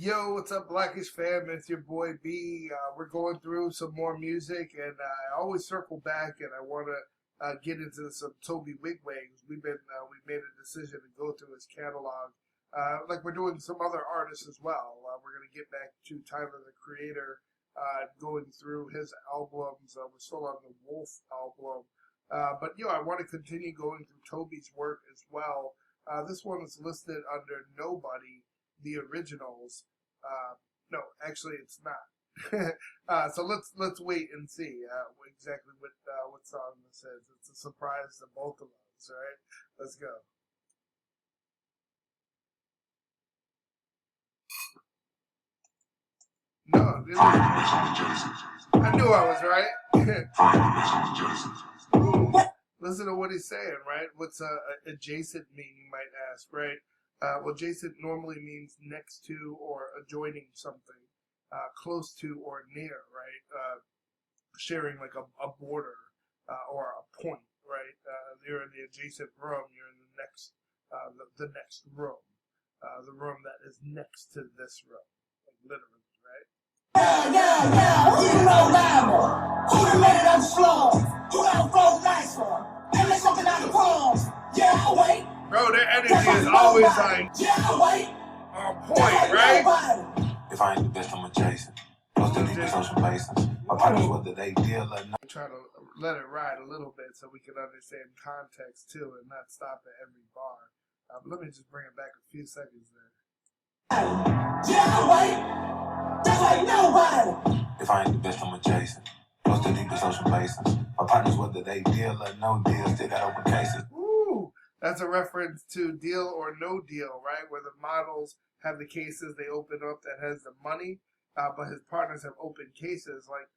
Yo, what's up, Blackish fam? It's your boy B. We're going through some more music, and I always circle back, and I want to get into some Tobe Nwigwe. We made a decision to go through his catalog, like we're doing some other artists as well. We're gonna get back to Tyler the Creator, going through his albums. We're still on the Wolf album, but I want to continue going through Toby's work as well. This one is listed under Nobody, the originals. No, actually, it's not. So let's wait and see exactly what song this is. It's a surprise to both of us, right? Let's go. No, I knew I was right. Listen to what he's saying, right? What's adjacent mean, you might ask, right? Well, adjacent normally means next to or adjoining something, close to or near, right? Sharing like a border or a point, right? You're in the adjacent room. You're in the next room, the room that is next to this room, like literally, right? Who the road rival? Who done made it on the floor? Who got flow nicer? And there's something out the pros. Yeah, I'll wait. Bro, their energy is always like on point, right? If I ain't the best, I'm adjacent. Most of these social places. My partners, whether they deal or not. Try to let it ride a little bit so we can understand context too and not stop at every bar. But let me just bring it back a few seconds there. Yeah, I'll wait. Just like nobody. If I ain't the best, I'm adjacent. Close to deeper social places. My partners, whether they deal or no deal, still got open cases. Ooh, that's a reference to Deal or No Deal, right? Where the models have the cases they open up that has the money, but his partners have open cases like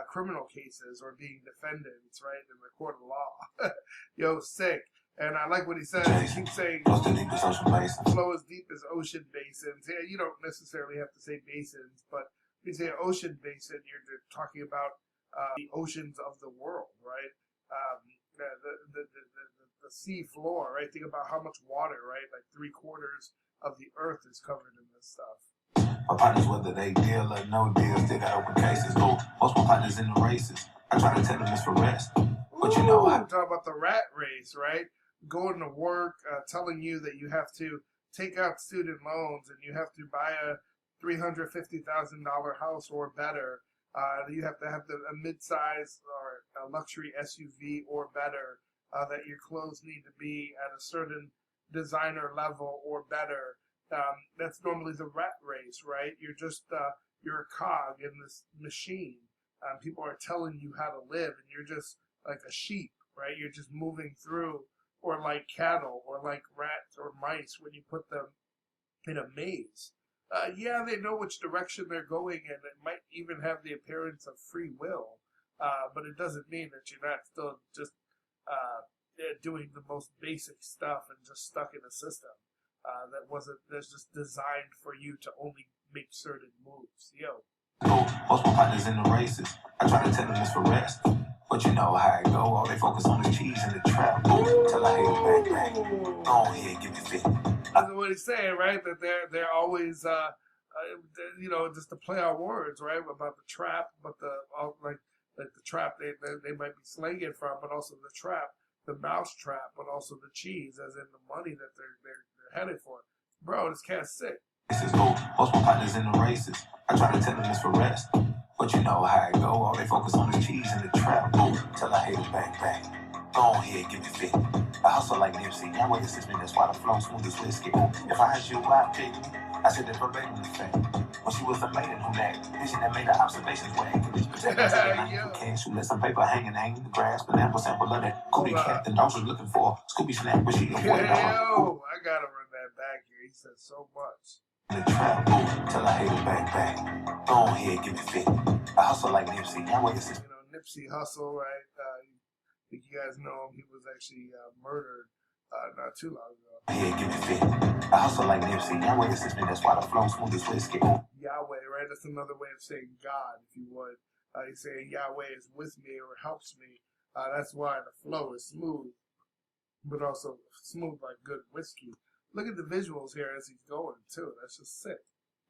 criminal cases or being defendants, right, in the court of law. Yo, sick. And I like what he says. He keeps saying Close to deeper social places. Flow as deep as ocean basins. Yeah, you don't necessarily have to say basins, but if you say ocean basin, you're talking about the oceans of the world, right? The sea floor, right? Think about how much water, right? Like 3/4 of the earth is covered in this stuff. My partners, whether they deal or no deal, still got open cases. Go, most my partners in the races. I try to tell them it's for rest. But you know, I'm talking about the rat race, right? Going to work, telling you that you have to take out student loans and you have to buy a $350,000 house or better. You have to have a mid-size or a luxury SUV or better. That your clothes need to be at a certain designer level or better. That's normally the rat race, right? You're just you're a cog in this machine. People are telling you how to live, and you're just like a sheep, right? You're just moving through, or like cattle, or like rats or mice when you put them in a maze. Yeah, they know which direction they're going, and it might even have the appearance of free will, but it doesn't mean that you're not still just doing the most basic stuff and just stuck in a system that's just designed for you to only make certain moves. Yo. Most my partners in the races. I try to tell them it's for rest. But you know how it go. All they focus on is cheese and the trap. Till I hate it back. Go ahead, give me fit. That's what he's saying, right? That they're always just to play our words, right? About the trap, but like the trap they might be slinging from, but also the trap, the mouse trap, but also the cheese, as in the money that they're headed for. Bro, this cat's sick. Most my partners in the races. I try to tell them it's for rest. But you know how it go. All they focus on is cheese and the trap. Till I hate it back. Go ahead, give me fit. I hustle like Nipsey. That way assist me. That's why the flow smooth as whiskey. If I ask you why, baby, I said that verbatim the fact. When she was a maiden who lacked vision that made her observations were anchorage. Cash, who let some paper hanging in the grass. But that was sample of that cootie cat the dogs was looking for. Scooby snack, but she avoided all. I gotta run that back here. He said so much. The trap, till I hate it back. Go ahead, give me fit. I hustle like Nipsey. That way assist. Nipsey Hussle, right? I think you guys know him. He was actually murdered not too long ago. Yeah, give me fit. I hustle like Nipsey. That way assist me. That's why the flow smooth as whiskey. Yahweh, right? That's another way of saying God, if you would. He's saying Yahweh is with me or helps me. That's why the flow is smooth, but also smooth like good whiskey. Look at the visuals here as he's going, too. That's just sick.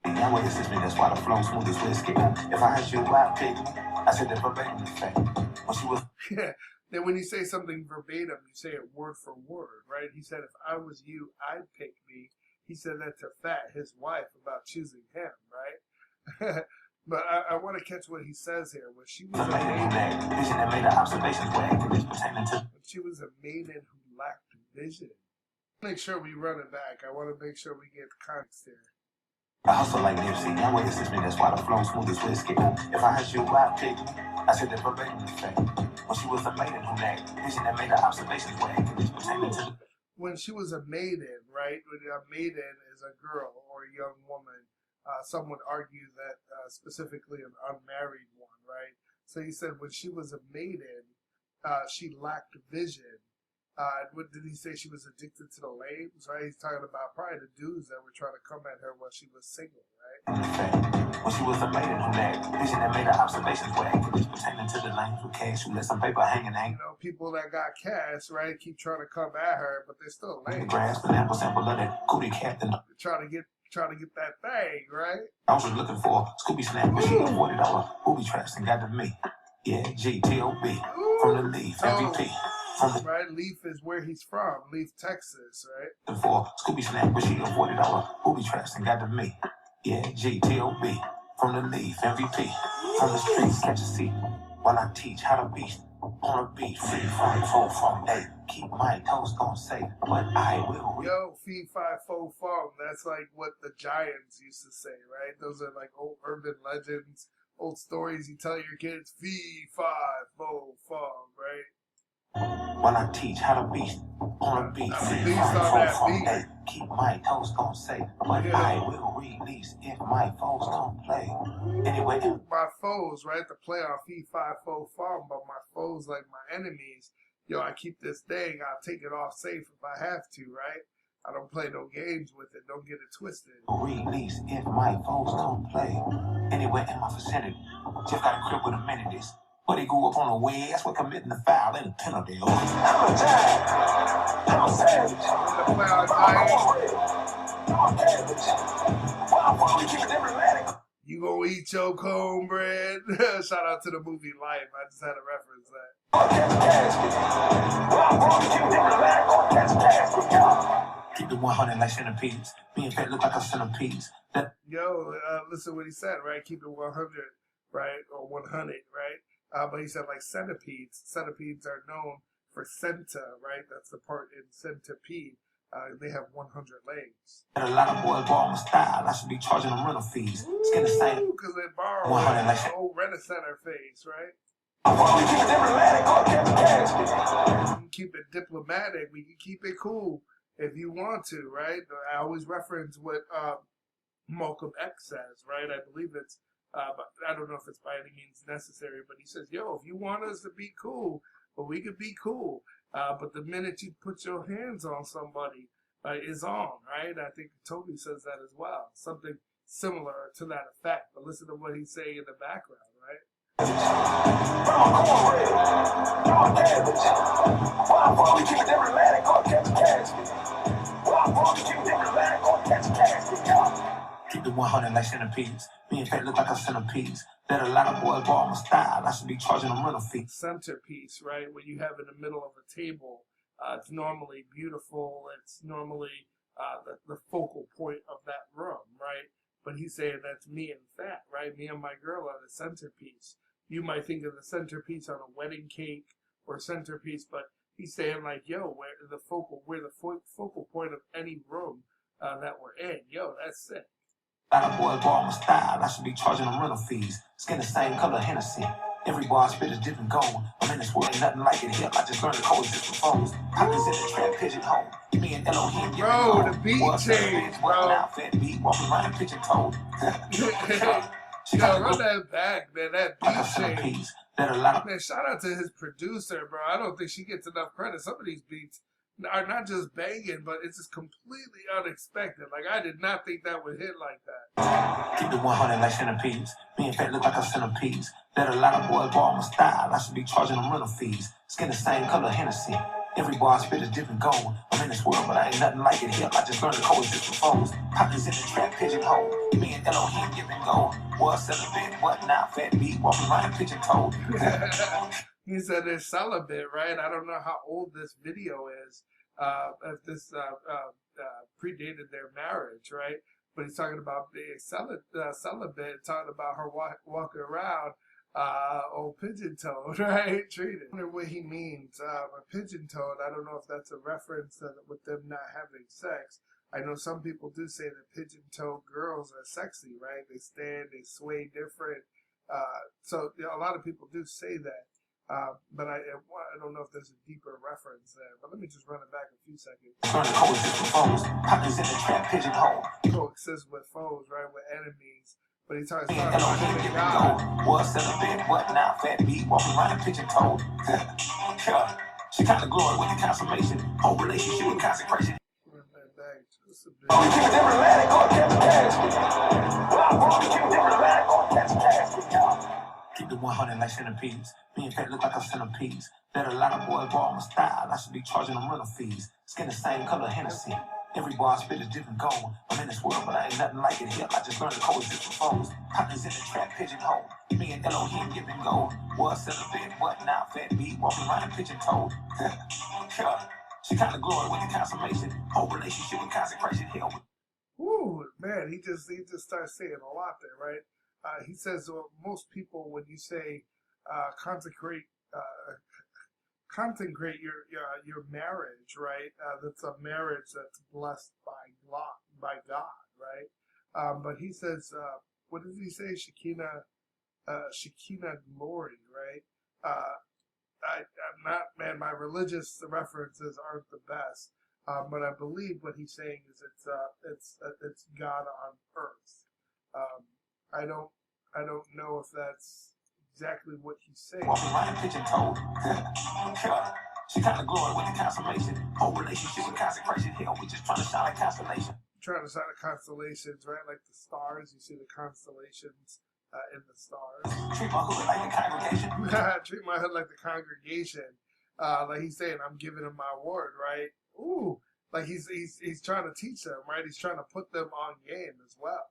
Now what assist me, that's why the flow smooth as whiskey. If I had you, I'd pick me. I said that verbatim effect. When she was Yeah. Then when you say something verbatim, you say it word for word, right? He said, if I was you, I'd pick me. He said that to Fat, his wife, about choosing him, right? But I want to catch what he says here. When she was a maiden, vision that made the observations where activities pertaining to. when she was a maiden who lacked vision. Make sure we run it back. I want to make sure we get context here. I hustle like Nipsey, now what assist me, that's why the flow smooth as whiskey. If I had you, I'd pick me. I said that verbatim effect. When she was a maiden who lacked vision that made the observations where activities pertaining to. When she was a maiden, right? When a maiden is a girl or a young woman, some would argue that specifically an unmarried one, right? So he said when she was a maiden, she lacked vision. What did he say? She was addicted to the lames, right? He's talking about probably the dudes that were trying to come at her while she was single, right? When she was a maiden who lacked vision that made her observations where activities pertaining to the lanes with cash, who let some paper hanging. You know, people that got cash, right, keep trying to come at her, but they're still lame. Grass, an ample sample of that cootie captain. Trying to get that thing, right? I was looking for Scooby Snap, but she avoided all the booby traps and got to me. Yeah, G-T-O-B, from the Leaf, MVP. Right, Leaf is where he's from, Leaf, Texas, right? For Scooby Snap, but she avoided all the booby traps and got to me. Yeah, G-T-O-B, from the Leaf, MVP. From the streets, catch a seat while I teach how to beat. On a beat, free, five, four, from eight. Keep my toes, don't say, but I will. Yo, feed, five, four, fong. That's like what the Giants used to say, right? Those are like old urban legends, old stories you tell your kids. Feed, five, four, fong, right? While I teach how to beat. On a beat, free, five, four, from eight. Keep my toes, don't say, but I will release if my foes don't play. Anyway, my foes, right? The play on feed, five, four, fong, but my foes like my enemies. Yo, I keep this thing, I'll take it off safe if I have to, right? I don't play no games with it, don't get it twisted. Release if my foes don't play. Anywhere in my vicinity, just got a crib with amenities. But they grew up on the west, we're committing the foul in the penalty. I'm a giant, I'm a savage. The play on Giants. You gonna eat your cornbread? Shout out to the movie Life. I just had to reference that. Keep the 100 like centipedes. Being fat look like a centipede. Yo, listen what he said, right? Keep it 100, right? Or 100, right? But he said like centipedes. Centipedes are known for centa, right? That's the part in centipede. They have 100 legs. And a lot of boys borrow my style. I should be charging them rental fees. Skin the same. Because they borrow 100 like the old Rent-A-Center face, right? Keep it diplomatic. We can keep it cool if you want to, right? I always reference what Malcolm X says, right? I believe it's, but I don't know if it's by any means necessary, but he says, yo, if you want us to be cool, well, we could be cool. But the minute you put your hands on somebody, is on, right? I think Tobe says that as well. Something similar to that effect. But listen to what he's saying in the background, right? Keep the 100 like centipedes. Being fat look like a centipede. That a lot of boys borrow my style. I should be charging them rental fees. Centerpiece, right? What you have in the middle of a table. It's normally beautiful. It's normally the focal point of that room, right? But he's saying that's me and Fat, right? Me and my girl are the centerpiece. You might think of the centerpiece on a wedding cake or centerpiece, but he's saying like, yo, we're the focal point of any room that we're in. Yo, that's sick. A lot of boys borrow my style. I should be charging them rental fees. Skin the same color Hennessy. Every bar spit is different gold. I'm in this world, ain't nothing like it here. I just learned to coexist with foes. Pockets in the trap, pigeonhole. Give me an Elohim, bro, the beat change, bro. Outfit, beat, walking around pigeon-toed. Yo, run that back, man. That beat change. Man, shout out to his producer, bro. I don't think she gets enough credit. Some of these beats are not just banging, but it's just completely unexpected. Like, I did not think that would hit like that. Keep the 100 like centipedes. Being fat look like a centipede. That a lot of boys borrow my style. I should be charging them rental fees. Skin the same color Hennessy. Every bar I spit is different gold. I'm in this world, but I ain't nothing like it here. I just learned to coexist with foes. Partners in the trap, pigeonhole. Me and Elohim giving gold. Was celibate, what now? Fat beat, walking around pigeon-toed. He said they're celibate, right? I don't know how old this video is. If this predated their marriage, right? But he's talking about being celibate, talking about her walking around old pigeon-toed, right? Treated. I wonder what he means. A pigeon-toed, I don't know if that's a reference with them not having sex. I know some people do say that pigeon-toed girls are sexy, right? They stand, they sway different. So a lot of people do say that. But I don't know if there's a deeper reference there. But let me just run it back a few seconds. Coexist with foes, right? With enemies. But he talks about God. Was celibate, what now? Fat beat, walking around pigeon-toed. She kind of glory with the consummation. Whole relationship with consecration. Keep it 100 like centipedes. Me and Pat look like a centipede. Bet a lot of boys ball my style. I should be charging them rental fees. Skin the same color Hennessy. Every bar I spit is different gold. I'm in this world, but I ain't nothing like it here. I just learned to coexist with foes. Partners in the trap, pigeonhole. Me and Elohim giving gold. Was celibate, what now? Fat beat, walking around pigeon-toed. She kind of glory with the consummation. Whole relationship with consecration. Hell. Ooh, man, he just starts saying a lot there, right? He says most people, when you say consecrate your marriage, right? That's a marriage that's blessed by God, right? But he says, what does he say? Shekinah glory, right? I'm not, man. My religious references aren't the best, but I believe what he's saying is it's God on earth. I don't know if that's exactly what he's saying. Walking around pigeon-toed. She kind of glory with the consummation. Whole relationship with consecration. Hell, we just trying to shine a constellation. Trying to shine the constellations, right? Like the stars. You see the constellations in the stars. Treat my hood like the congregation. Treat my hood like the congregation. Like he's saying, I'm giving him my word, right? Ooh, like he's trying to teach them, right? He's trying to put them on game as well.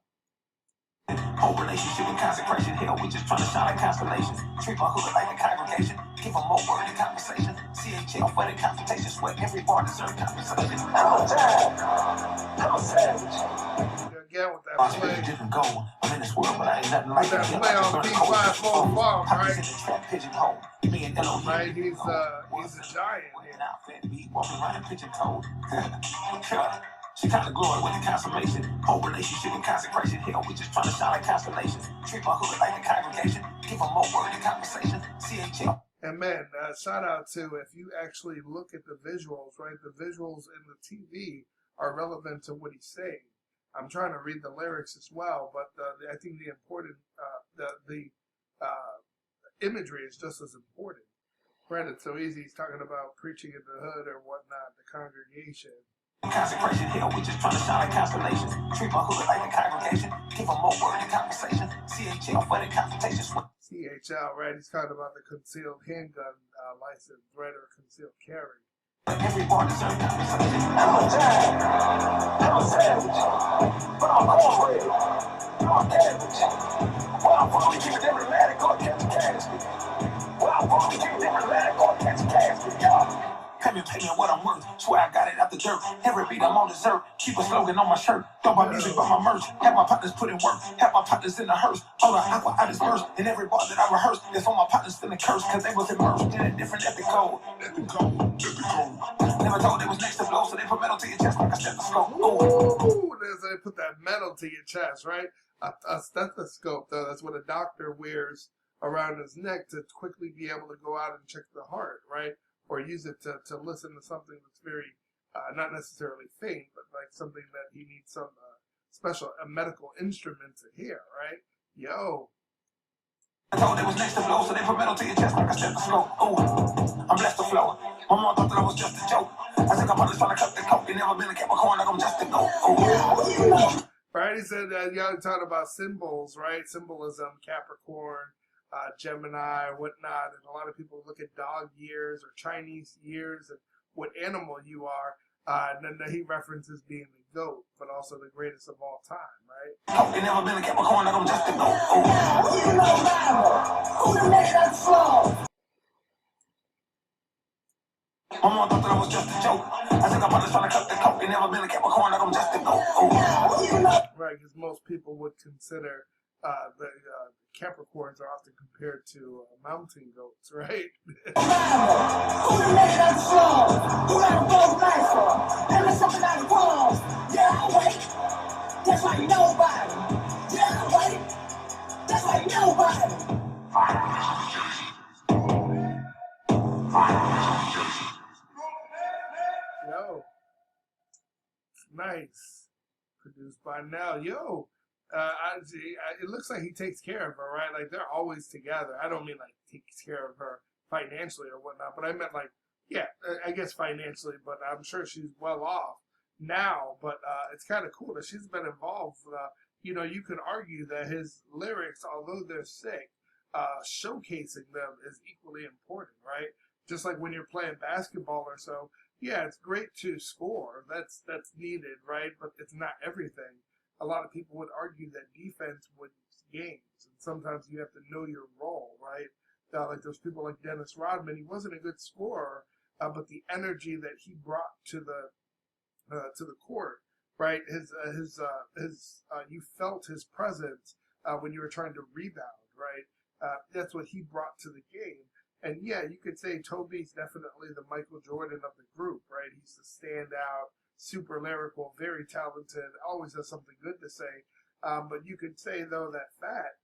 Whole relationship with consecration. Hell, we just trying to shine a constellation. Treat my hood like a congregation. Give them more word in conversation. CHL for the confrontation. Sweat every bar deserve compensation. I'm a savage. Again with that play. Different goal. I'm in this world, but I ain't nothing like that play on P5 bomb, right? Pigeonhole. Me and Elohim. Right, he's a giant. Now, fat beat, walking around pigeon-toed. She kind of glory with the consummation. Whole relationship with consecration. Hell, we just trying to shine like constellations. Treat my hood like a congregation. Give them more word in conversation. CHL. And man, shout out to, if you actually look at the visuals, right? The visuals in the TV are relevant to what he's saying. I'm trying to read the lyrics as well, but I think the important, the imagery is just as important. Right? It's so easy. He's talking about preaching in the hood or whatnot, the congregation. Consecration, hell, we just trying to shine like constellations. Treat my hood like a congregation. Give them more word in conversation. CHL for the confrontation. CHL, right? He's talking about the concealed handgun license, right? Or concealed carry. Every bar deserves conversation. I'm a giant. I'm a savage. But I'm cornbread. I'm cabbage. Where I'm from, we keep it diplomatic or catch a casket. Where I'm from, we keep it diplomatic or catch a casket, y'all. Pay me what I'm worth. Swear I got it out the dirt. Every beat I'm on dessert. Keep a slogan on my shirt. Don't buy music by my merch. Have my partners put in work. Have my partners in the hearse. All the aqua I disperse. And every bar that I rehearse is for my partners feeling cursed. Cause they was immersed in a different epic code. Never told they was next to blow. So they put metal to your chest like a stethoscope. Ooh, they put that metal to your chest, right? A stethoscope, though, that's what a doctor wears around his neck to quickly be able to go out and check the heart, right? Or use it to listen to something that's very, not necessarily faint, but like something that he needs some special medical instrument to hear, right? Yo. I told they was next to blow, so they put metal to your chest like a stethoscope. Ooh, I'm blessed to flow. My mom thought that I was just a joke. I think I'm just trying to cut the coke. They never been a Capricorn like I'm just a goat. Ooh. Right, he said, y'all talking about symbols, right? Symbolism, Capricorn, Gemini, whatnot, and a lot of people look at dog years or Chinese years and what animal you are. And then he references being the GOAT, but also the greatest of all time, right? Oh, they never been a Capricorn, like I'm just a GOAT. Who you know, mama? Who the man that slow? My mom thought that I was just a joke. I think I'm probably trying to cut the coat. They never been a Capricorn, like I'm just a GOAT. Who you know? Right, because most people would consider the Capricorns are often compared to mountain goats, right? Mama, who the man that slow? Who got a bold knife for? And there's something out of palms. Yeah, I'll wait. That's like nobody. Yeah, I'll wait. That's like nobody. Yo, nice. Produced by Nell. Yo, it looks like he takes care of her, right? Like, they're always together. I don't mean, like, takes care of her financially or whatnot, but I meant, like, yeah, I guess financially, but I'm sure she's well off now, but it's kind of cool that she's been involved. You know, you could argue that his lyrics, although they're sick, showcasing them is equally important, right? Just like when you're playing basketball or so, yeah, it's great to score. That's needed, right? But it's not everything. A lot of people would argue that defense wins games, and sometimes you have to know your role, right? Like those people like Dennis Rodman, he wasn't a good scorer, but the energy that he brought to the court, right? You felt his presence when you were trying to rebound, right? That's what he brought to the game. And yeah, you could say Tobe's definitely the Michael Jordan of the group, right? He's the standout, super lyrical, very talented, always has something good to say. But you could say, though, that Fat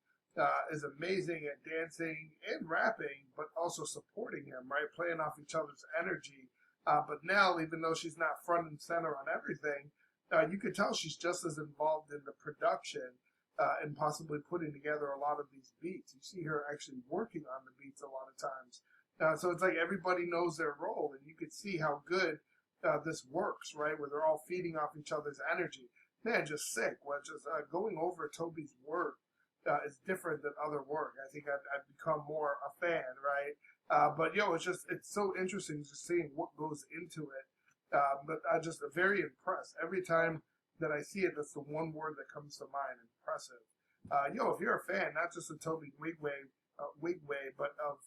is amazing at dancing and rapping, but also supporting him, right? Playing off each other's energy. But Nell, even though she's not front and center on everything, you could tell she's just as involved in the production and possibly putting together a lot of these beats. You see her actually working on the beats a lot of times. So it's like everybody knows their role, and you could see how good this works, right? Where they're all feeding off each other's energy. Man, just sick. Well, just going over Tobe's work is different than other work. I think I've become more a fan, right? But yo, it's so interesting just seeing what goes into it. But I'm just very impressed every time that I see it. That's the one word that comes to mind: impressive. Yo, if you're a fan, not just of Tobe Nwigwe, but of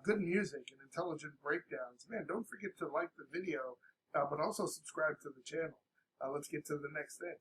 good music and intelligent breakdowns, man, don't forget to like the video, but also subscribe to the channel. Let's get to the next thing.